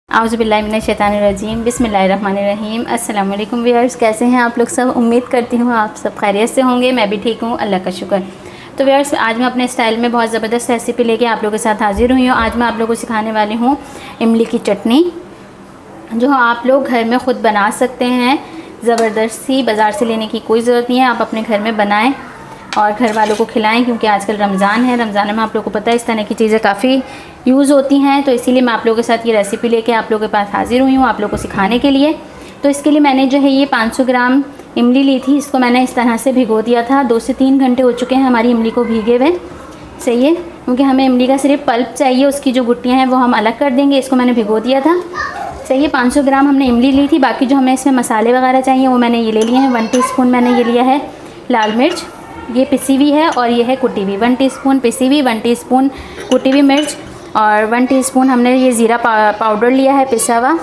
औज़ुबिल्लाहिमिनश्शैतानिर्रजीम बिस्मिल्लाहिर्रहमानिर्रहीम। अस्सलाम वालेकुम व्यूअर्स, कैसे हैं आप लोग सब। उम्मीद करती हूँ आप सब खैरियत से होंगे। मैं भी ठीक हूँ, अल्लाह का शुक्र। तो व्यूअर्स, आज मैं अपने स्टाइल में बहुत ज़बरदस्त रेसिपी लेके आप लोगों के साथ हाजिर हुई हूँ। आज मैं आप लोगों को सिखाने वाली हूँ इमली की चटनी, जो आप लोग घर में ख़ुद बना सकते हैं। ज़बरदस्ती बाज़ार से लेने की कोई ज़रूरत नहीं है, आप अपने घर में बनाएँ और घर वालों को खिलाएं, क्योंकि आजकल रमज़ान है। रमज़ान में आप लोगों को पता है इस तरह की चीज़ें काफ़ी यूज़ होती हैं। तो इसीलिए मैं आप लोगों के साथ ये रेसिपी लेके आप लोगों के पास हाज़िर हुई हूँ आप लोगों को सिखाने के लिए। तो इसके लिए मैंने जो है ये 500 ग्राम इमली ली थी। इसको मैंने इस तरह से भिगो दिया था। 2 से 3 घंटे हो चुके हैं हमारी इमली को भीगे हुए, सही है, क्योंकि हमें इमली का सिर्फ पल्प चाहिए, उसकी जो गुट्टियाँ हैं वो हम अलग कर देंगे। इसको मैंने भिगो दिया था, सही है। 500 ग्राम हमने इमली ली थी। बाकी जो हमें इसमें मसाले वगैरह चाहिए वो मैंने ये ले लिए हैं। 1 टीस्पून मैंने ये लिया है लाल मिर्च, ये पिसी हुई है, और ये है कुटी हुई। 1 टीस्पून पिसी हुई, 1 टीस्पून कुटी हुई मिर्च, और 1 टीस्पून हमने ये ज़ीरा पाउडर लिया है पिसा हुआ।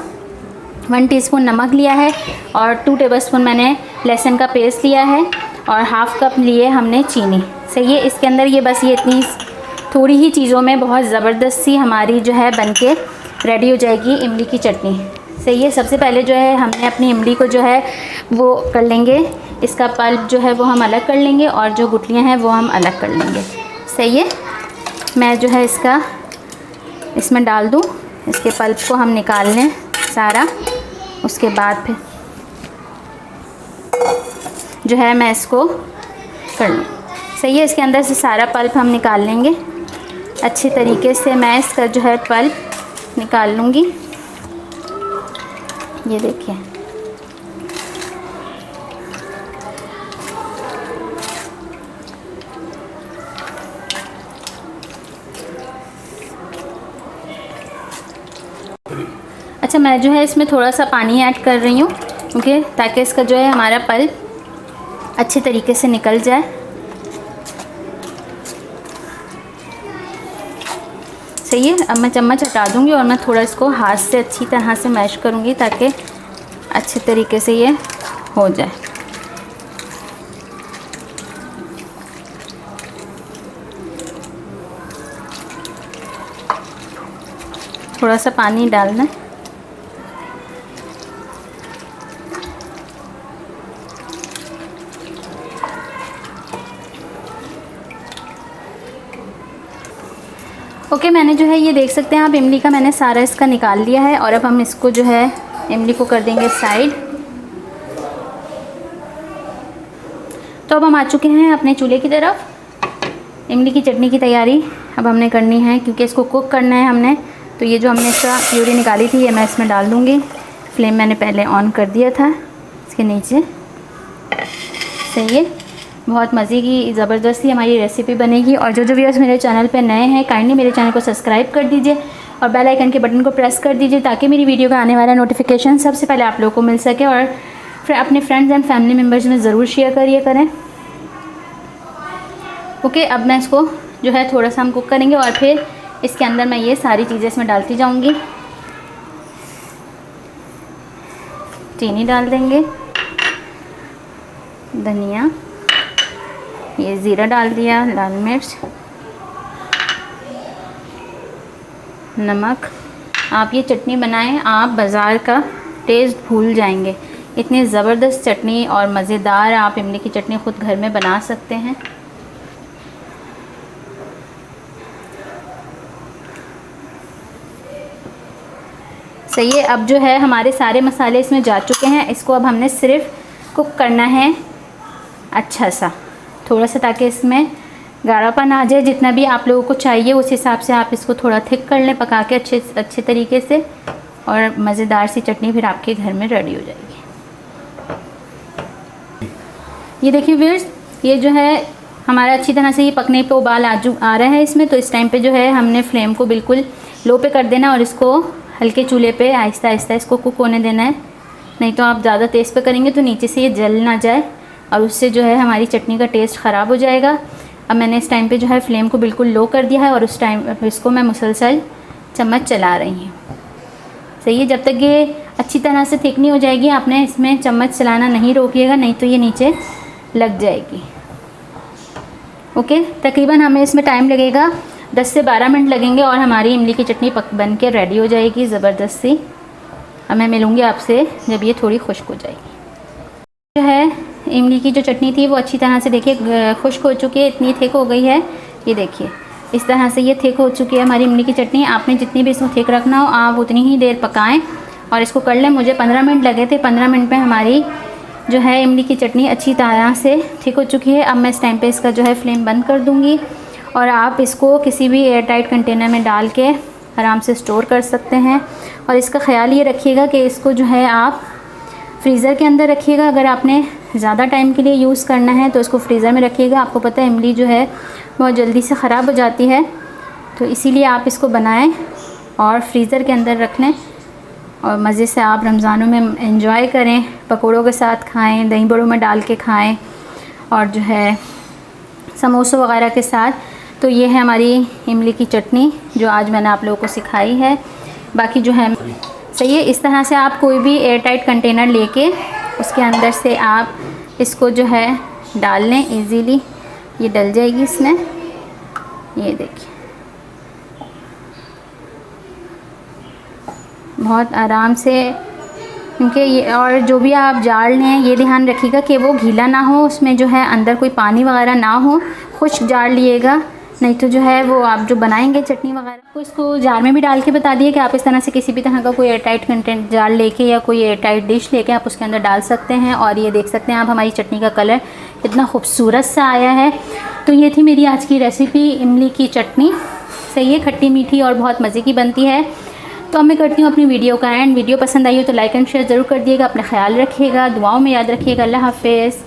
1 टीस्पून नमक लिया है, और 2 टेबलस्पून मैंने लहसुन का पेस्ट लिया है, और हाफ़ कप लिए हमने चीनी, सही है। इसके अंदर ये बस ये इतनी थोड़ी ही चीज़ों में बहुत ज़बरदस्त सी हमारी जो है बनके रेडी हो जाएगी इमली की चटनी, सही है। सबसे पहले जो है हमने अपनी इमली को जो है वो कर लेंगे, इसका पल्प जो है वो हम अलग कर लेंगे, और जो गुठलियाँ हैं वो हम अलग कर लेंगे, सही है। मैं जो है इसका इसमें डाल दूँ, इसके पल्प को हम निकाल लें सारा। उसके बाद फिर जो है मैं इसको कर लूँ, सही है। इसके अंदर से सारा पल्प हम निकाल लेंगे अच्छी तरीके से। मैं इसका जो है पल्प निकाल लूँगी, ये देखिए। अच्छा, मैं जो है इसमें थोड़ा सा पानी ऐड कर रही हूँ, क्योंकि ताकि इसका जो है हमारा पल्प अच्छे तरीके से निकल जाए, सही है। अब मैं चम्मच हटा दूँगी और मैं थोड़ा इसको हाथ से अच्छी तरह से मैश करूँगी, ताकि अच्छे तरीके से ये हो जाए। थोड़ा सा पानी डालना है। ओके, मैंने जो है ये देख सकते हैं आप, इमली का मैंने सारा इसका निकाल लिया है, और अब हम इसको जो है इमली को कर देंगे साइड। तो अब हम आ चुके हैं अपने चूल्हे की तरफ। इमली की चटनी की तैयारी अब हमने करनी है, क्योंकि इसको कुक करना है हमने। तो ये जो हमने इसका प्यूरी निकाली थी ये मैं इसमें डाल दूँगी। फ्लेम मैंने पहले ऑन कर दिया था इसके नीचे, सही है। बहुत मज़े की ज़बरदस्ती हमारी रेसिपी बनेगी। और जो व्यूअर्स मेरे चैनल पे नए हैं, काइंडली मेरे चैनल को सब्सक्राइब कर दीजिए और बेल आइकन के बटन को प्रेस कर दीजिए, ताकि मेरी वीडियो का आने वाला नोटिफिकेशन सबसे पहले आप लोगों को मिल सके। और फिर अपने फ्रेंड्स एंड फैमिली मेम्बर्स में ज़रूर शेयर करें। ओके, अब मैं इसको जो है थोड़ा सा हम कुक करेंगे, और फिर इसके अंदर मैं ये सारी चीज़ें इसमें डालती जाऊँगी। चीनी डाल देंगे, धनिया, ये ज़ीरा डाल दिया, लाल मिर्च, नमक। आप ये चटनी बनाएं, आप बाज़ार का टेस्ट भूल जाएंगे। इतनी ज़बरदस्त चटनी और मज़ेदार आप इमली की चटनी ख़ुद घर में बना सकते हैं। सही है। अब जो है हमारे सारे मसाले इसमें जा चुके हैं। इसको अब हमने सिर्फ कुक करना है अच्छा सा, थोड़ा सा, ताकि इसमें गाढ़ापन आ जाए। जितना भी आप लोगों को चाहिए उस हिसाब से आप इसको थोड़ा थिक कर लें, पका के अच्छे तरीके से, और मज़ेदार सी चटनी फिर आपके घर में रेडी हो जाएगी। ये देखिए व्यूअर्स, ये जो है हमारा अच्छी तरह से ये पकने पे उबाल आ रहा है इसमें। तो इस टाइम पे जो है हमने फ्लेम को बिल्कुल लो पे कर देना, और इसको हल्के चूल्हे पे आहिस्ता आहिस्ता इसको कुक होने देना है। नहीं तो आप ज़्यादा तेज़ पे करेंगे तो नीचे से ये जल ना जाए, और उससे जो है हमारी चटनी का टेस्ट ख़राब हो जाएगा। अब मैंने इस टाइम पे जो है फ्लेम को बिल्कुल लो कर दिया है, और उस टाइम इसको मैं मुसलसल चम्मच चला रही हूँ, सही है। जब तक ये अच्छी तरह से थिक नहीं हो जाएगी, आपने इसमें चम्मच चलाना नहीं रोकिएगा, नहीं तो ये नीचे लग जाएगी। ओके, तकरीबन हमें इसमें टाइम लगेगा 10 से 12 मिनट लगेंगे, और हमारी इमली की चटनी बन के रेडी हो जाएगी ज़बरदस्त सी। अब मैं मिलूँगी आपसे जब ये थोड़ी खुश्क हो जाएगी। जो है इमली की जो चटनी थी वो अच्छी तरह से देखिए खुश्क हो चुकी है, इतनी थिक हो गई है। ये देखिए इस तरह से ये थिक हो चुकी है हमारी इमली की चटनी। आपने जितनी भी इसको थिक रखना हो आप उतनी ही देर पकाएं और इसको कर लें। मुझे 15 मिनट लगे थे। 15 मिनट में हमारी जो है इमली की चटनी अच्छी तरह से थिक हो चुकी है। अब मैं इस टाइम पे इसका जो है फ्लेम बंद कर दूँगी और आप इसको किसी भी एयर टाइट कंटेनर में डाल के आराम से स्टोर कर सकते हैं। और इसका ख़्याल ये रखिएगा कि इसको जो है आप फ्रीज़र के अंदर रखिएगा। अगर आपने ज़्यादा टाइम के लिए यूज़ करना है तो इसको फ्रीज़र में रखिएगा। आपको पता है इमली जो है बहुत जल्दी से ख़राब हो जाती है, तो इसीलिए आप इसको बनाएं और फ्रीज़र के अंदर रख लें और मज़े से आप रमज़ानों में एंजॉय करें। पकौड़ों के साथ खाएं, दही बड़ों में डाल के खाएं और जो है समोसों वगैरह के साथ। तो ये है हमारी इमली की चटनी जो आज मैंने आप लोगों को सिखाई है। बाकी जो है सही है, इस तरह से आप कोई भी एयर टाइट कंटेनर लेके उसके अंदर से आप इसको जो है डाल लें। इजीली ये डल जाएगी इसमें। ये देखिए बहुत आराम से, क्योंकि ये और जो भी आप जार लें ये ध्यान रखिएगा कि वो गीला ना हो, उसमें जो है अंदर कोई पानी वगैरह ना हो। खुश्क जार लिएगा, नहीं तो जो है वो आप जो बनाएंगे चटनी वगैरह को इसको जार में भी डाल के बता दिए कि आप इस तरह से किसी भी तरह का कोई एयर टाइट कंटेंट जार लेके या कोई एयर टाइट डिश लेके आप उसके अंदर डाल सकते हैं। और ये देख सकते हैं आप हमारी चटनी का कलर कितना खूबसूरत सा आया है। तो ये थी मेरी आज की रेसिपी इमली की चटनी। सही है, खट्टी मीठी और बहुत मज़े की बनती है। तो अब मैं करती हूँ अपनी वीडियो का एंड। वीडियो पसंद आई हो तो लाइक एंड शेयर ज़रूर कर दिएगा। अपना ख्याल रखिएगा, दुआओं में याद रखिएगा। अल्लाह हाफ़िज़।